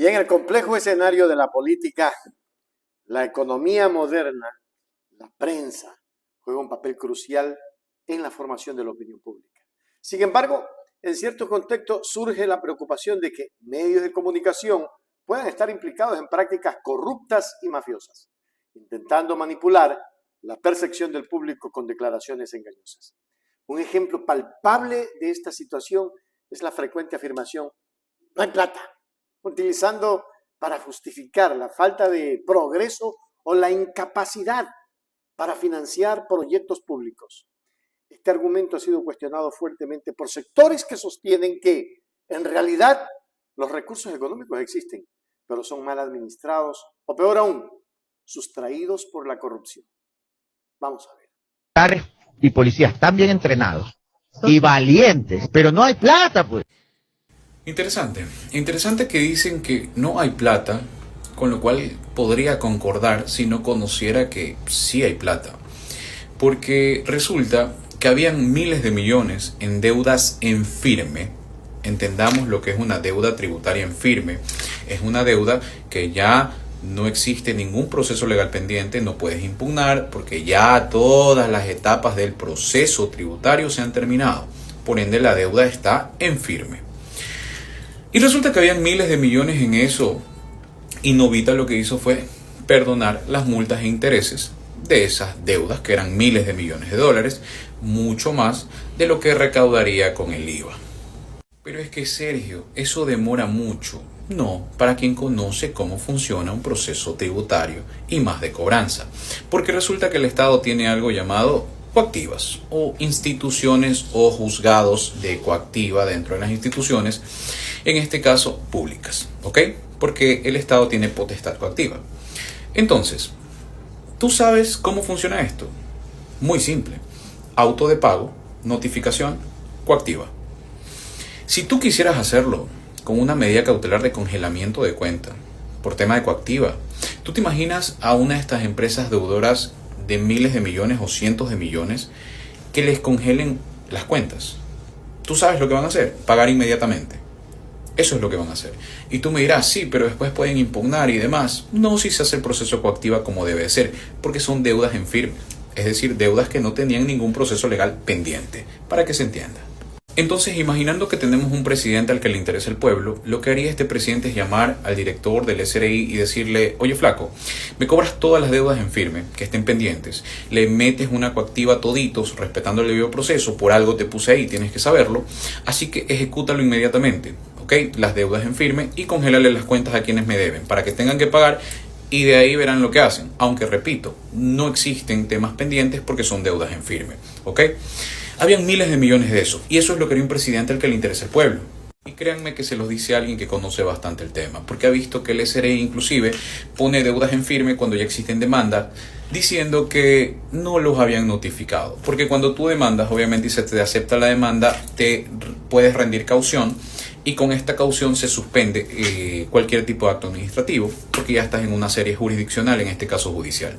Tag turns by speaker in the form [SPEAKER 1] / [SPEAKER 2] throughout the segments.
[SPEAKER 1] Y en el complejo escenario de la política, la economía moderna, la prensa, juega un papel crucial en la formación de la opinión pública. Sin embargo, en ciertos contextos surge la preocupación de que medios de comunicación puedan estar implicados en prácticas corruptas y mafiosas, intentando manipular la percepción del público con declaraciones engañosas. Un ejemplo palpable de esta situación es la frecuente afirmación "no hay plata", utilizando para justificar la falta de progreso o la incapacidad para financiar proyectos públicos. Este argumento ha sido cuestionado fuertemente por sectores que sostienen que, en realidad, los recursos económicos existen, pero son mal administrados o, peor aún, sustraídos por la corrupción. Vamos a ver.
[SPEAKER 2] Militares y policías están bien entrenados y valientes, pero no hay plata, pues.
[SPEAKER 3] Interesante que dicen que no hay plata, con lo cual podría concordar si no conociera que sí hay plata. Porque resulta que habían miles de millones en deudas en firme. Entendamos lo que es una deuda tributaria en firme. Es una deuda que ya no existe ningún proceso legal pendiente, no puedes impugnar porque ya todas las etapas del proceso tributario se han terminado. Por ende, la deuda está en firme. Y resulta que habían miles de millones en eso. Y Novita lo que hizo fue perdonar las multas e intereses de esas deudas, que eran miles de millones de dólares, mucho más de lo que recaudaría con el IVA. Pero es que, Sergio, eso demora mucho. No, para quien conoce cómo funciona un proceso tributario y más de cobranza. Porque resulta que el Estado tiene algo llamado coactivas o instituciones o juzgados de coactiva dentro de las instituciones, en este caso públicas, ¿ok? Porque el Estado tiene potestad coactiva. Entonces, ¿tú sabes cómo funciona esto? Muy simple. Auto de pago, notificación, coactiva. Si tú quisieras hacerlo con una medida cautelar de congelamiento de cuenta por tema de coactiva, ¿tú te imaginas a una de estas empresas deudoras de miles de millones o cientos de millones que les congelen las cuentas? ¿Tú sabes lo que van a hacer? Pagar inmediatamente. Eso es lo que van a hacer. Y tú me dirás, sí, pero después pueden impugnar y demás. No, si se hace el proceso coactiva como debe ser, porque son deudas en firme. Es decir, deudas que no tenían ningún proceso legal pendiente, para que se entienda. Entonces, imaginando que tenemos un presidente al que le interesa el pueblo, lo que haría este presidente es llamar al director del SRI y decirle: oye, flaco, me cobras todas las deudas en firme que estén pendientes, le metes una coactiva a toditos respetando el debido proceso, por algo te puse ahí, tienes que saberlo, así que ejecútalo inmediatamente, ¿ok? Las deudas en firme, y congélale las cuentas a quienes me deben para que tengan que pagar, y de ahí verán lo que hacen. Aunque, repito, no existen temas pendientes porque son deudas en firme, ¿ok? Habían miles de millones de eso, y eso es lo que haría un presidente al que le interesa el pueblo. Y créanme que se los dice alguien que conoce bastante el tema, porque ha visto que el SRI inclusive pone deudas en firme cuando ya existen demandas, diciendo que no los habían notificado. Porque cuando tú demandas, obviamente, y se te acepta la demanda, te puedes rendir caución, y con esta caución se suspende cualquier tipo de acto administrativo, porque ya estás en una serie jurisdiccional, en este caso judicial.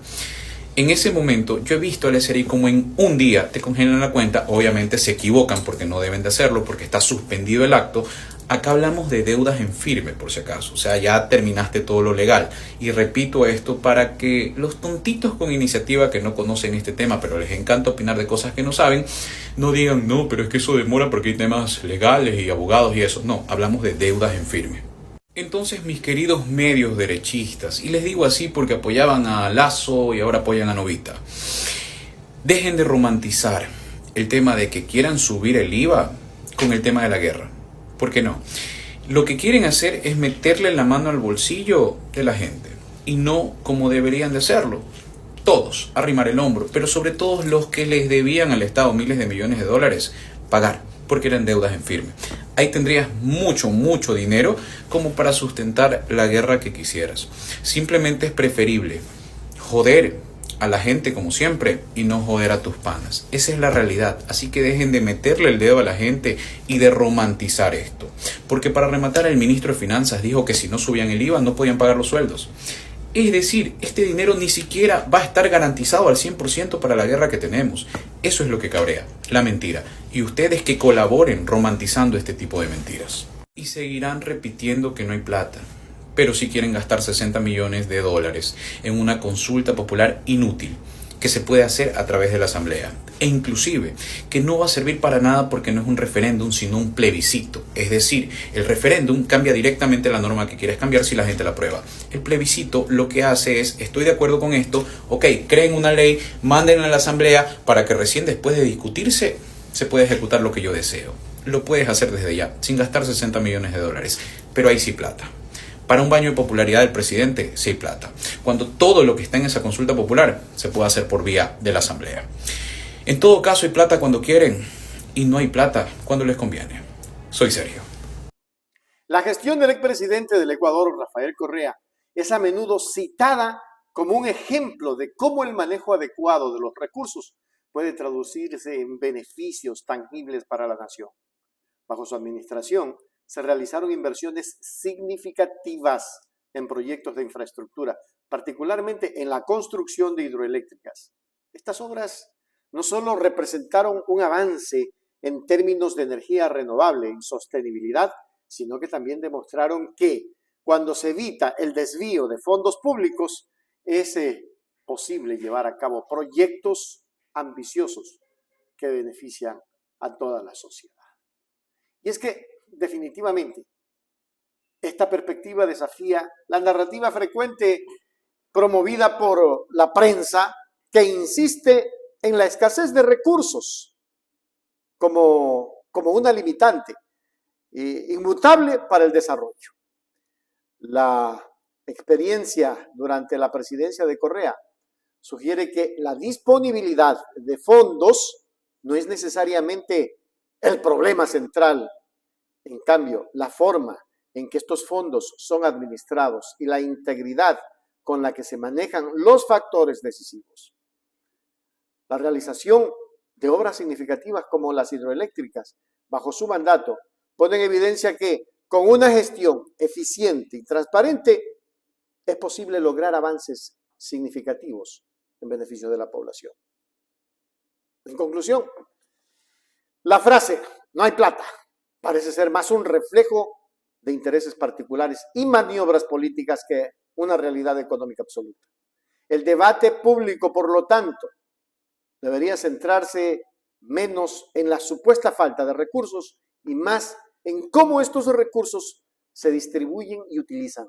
[SPEAKER 3] En ese momento yo he visto al SRI como en un día te congelan la cuenta. Obviamente se equivocan porque no deben de hacerlo, porque está suspendido el acto. Acá hablamos de deudas en firme, por si acaso. O sea, ya terminaste todo lo legal. Y repito esto para que los tontitos con iniciativa que no conocen este tema, pero les encanta opinar de cosas que no saben, no digan, no, pero es que eso demora porque hay temas legales y abogados y eso. No, hablamos de deudas en firme. Entonces, mis queridos medios derechistas, y les digo así porque apoyaban a Lazo y ahora apoyan a Novita, dejen de romantizar el tema de que quieran subir el IVA con el tema de la guerra. ¿Por qué no? Lo que quieren hacer es meterle la mano al bolsillo de la gente, y no como deberían de hacerlo. Todos, arrimar el hombro, pero sobre todo los que les debían al Estado miles de millones de dólares, pagar, porque eran deudas en firme. Ahí tendrías mucho dinero como para sustentar la guerra que quisieras. Simplemente es preferible joder a la gente como siempre y no joder a tus panas. Esa es la realidad. Así que dejen de meterle el dedo a la gente y de romantizar esto. Porque para rematar, el ministro de Finanzas dijo que si no subían el IVA no podían pagar los sueldos. Es decir, este dinero ni siquiera va a estar garantizado al 100% para la guerra que tenemos. Eso es lo que cabrea, la mentira. Y ustedes que colaboren romantizando este tipo de mentiras. Y seguirán repitiendo que no hay plata. pero sí quieren gastar 60 millones de dólares en una consulta popular inútil que se puede hacer a través de la asamblea, e inclusive que no va a servir para nada porque no es un referéndum sino un plebiscito. Es decir, el referéndum cambia directamente la norma que quieres cambiar si la gente la aprueba. El plebiscito lo que hace es: estoy de acuerdo con esto, ok, creen una ley, mándenla a la asamblea para que recién después de discutirse se pueda ejecutar lo que yo deseo. Lo puedes hacer desde ya, sin gastar 60 millones de dólares, pero ahí sí plata. Para un baño de popularidad del presidente, sí hay plata. Cuando todo lo que está en esa consulta popular se puede hacer por vía de la asamblea. En todo caso, hay plata cuando quieren y no hay plata cuando les conviene. Soy Sergio.
[SPEAKER 1] La gestión del expresidente del Ecuador, Rafael Correa, es a menudo citada como un ejemplo de cómo el manejo adecuado de los recursos puede traducirse en beneficios tangibles para la nación. Bajo su administración, se realizaron inversiones significativas en proyectos de infraestructura, particularmente en la construcción de hidroeléctricas. Estas obras no solo representaron un avance en términos de energía renovable y sostenibilidad, sino que también demostraron que cuando se evita el desvío de fondos públicos, es posible llevar a cabo proyectos ambiciosos que benefician a toda la sociedad. Y es que definitivamente esta perspectiva desafía la narrativa frecuente promovida por la prensa, que insiste en la escasez de recursos como una limitante inmutable para el desarrollo. La experiencia durante la presidencia de Correa sugiere que la disponibilidad de fondos no es necesariamente el problema central. En cambio, la forma en que estos fondos son administrados y la integridad con la que se manejan los factores decisivos. La realización de obras significativas como las hidroeléctricas bajo su mandato pone en evidencia que con una gestión eficiente y transparente es posible lograr avances significativos en beneficio de la población. En conclusión, la frase "no hay plata" parece ser más un reflejo de intereses particulares y maniobras políticas que una realidad económica absoluta. El debate público, por lo tanto, debería centrarse menos en la supuesta falta de recursos y más en cómo estos recursos se distribuyen y utilizan.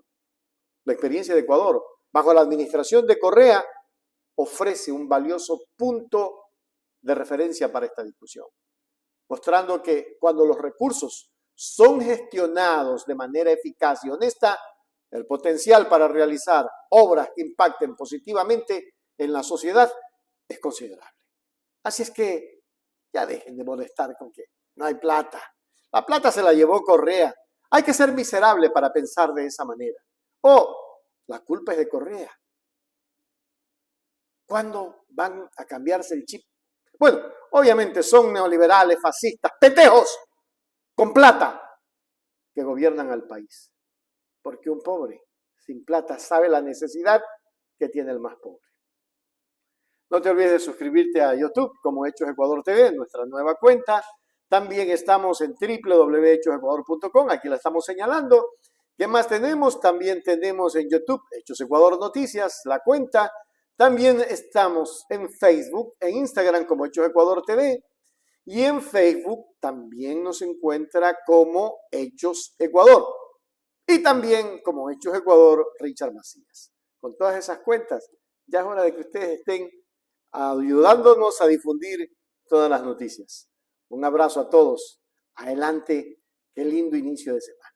[SPEAKER 1] La experiencia de Ecuador, bajo la administración de Correa, ofrece un valioso punto de referencia para esta discusión, mostrando que cuando los recursos son gestionados de manera eficaz y honesta, el potencial para realizar obras que impacten positivamente en la sociedad es considerable. Así es que ya dejen de molestar con que no hay plata. La plata se la llevó Correa. Hay que ser miserable para pensar de esa manera. La culpa es de Correa. ¿Cuándo van a cambiarse el chip? Bueno, obviamente son neoliberales, fascistas, petejos con plata que gobiernan al país. Porque un pobre sin plata sabe la necesidad que tiene el más pobre. No te olvides de suscribirte a YouTube como Hechos Ecuador TV, nuestra nueva cuenta. También estamos en www.hechosecuador.com, aquí la estamos señalando. ¿Qué más tenemos? También tenemos en YouTube Hechos Ecuador Noticias, la cuenta. También estamos en Facebook, en Instagram como Hechos Ecuador TV. Y en Facebook también nos encuentra como Hechos Ecuador. Y también como Hechos Ecuador Richard Macías. Con todas esas cuentas, ya es hora de que ustedes estén ayudándonos a difundir todas las noticias. Un abrazo a todos. Adelante, qué lindo inicio de semana.